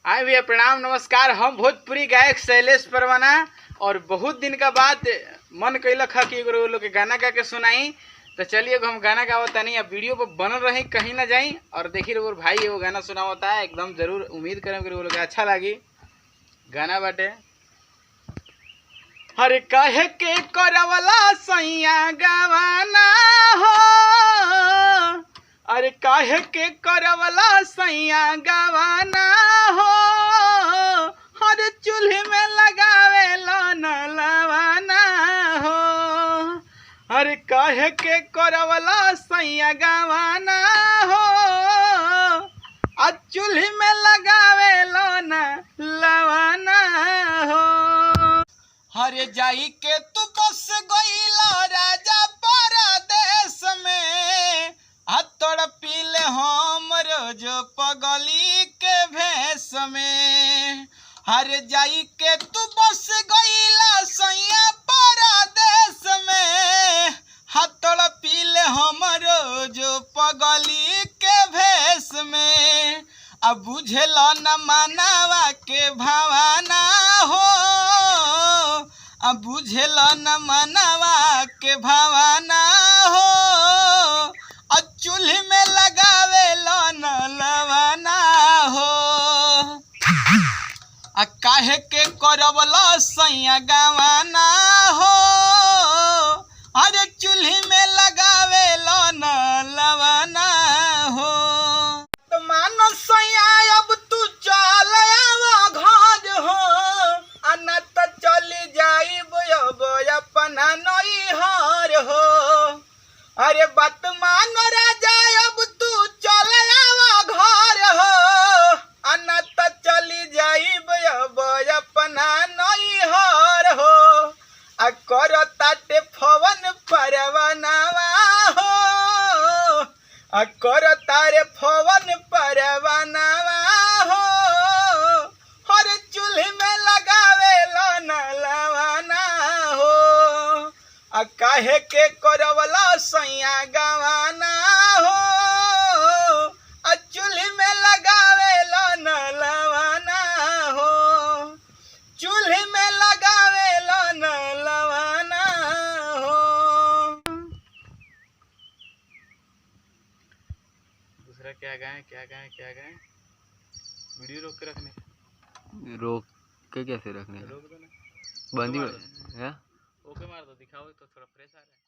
आए भैया प्रणाम नमस्कार। हम भोजपुरी गायक शैलेश परवाना और बहुत दिन का बाद मन कैलक है कि एगो लोग के गाना गा के सुनाई। तो चलिए हम गाना गावता नहीं, अब वीडियो पर बनल रही, कहीं ना जाई और देखी रहो भाई एगो गाना सुनावता है। एकदम जरूर उम्मीद करें कि लोग अच्छा लगी गाना बाटे। हरे कहे के करवला सैया गवाना हो, अरे काहे के करवला सैया गवाना हो, हर चूल्हे में लगावे न लवाना हो। अरे काहे के करवला सैया गवाना हो, आ चूल्हे में लगावे न लवाना हो। हरे जाई के तू बस गईला राजा परदेश में, आ तोड़ पीले हम रोज पगली के भेष में। हरे जाई के तू बस गईला सैया परदेश में, हाथ तोड़ पीले हम रोज पगली के भेष में। अब बुझेला न मानवा के भावना हो, अब बुझेला न मनवा के भावना हो, और चूल्हे में लगावे न लवाना हो। आ काहे के करवला सैया गवाना हो, अरे चूल्हे में लगावे न लवाना हो। तो मानो सैया अब तू चल आवा घर हो, अना तो चली जाई अपना नैहर हो। अरे बात मान राजा अब तू चल आवा घर हो, अना तो चली जाई अपना नैहर हो। आ कर ताटे फवन परवानावा हो, आ कर तारे फवन परवानावा हो, हर चूल्हे में लगावे न लवाना हो। आ काहे के करवला सैया गवाना हो, आ चूल्हे में लगावे न लवाना हो, चूल्हे में लगावे न लवाना हो। दूसरा क्या गाएं क्या गाएं क्या गाएं? वीडियो रोक के रखने, रोक के कैसे रखने? रोक दो ना, बंदी है। ओके मार दो, दिखाओ तो थोड़ा फ्रेश आ रहा है।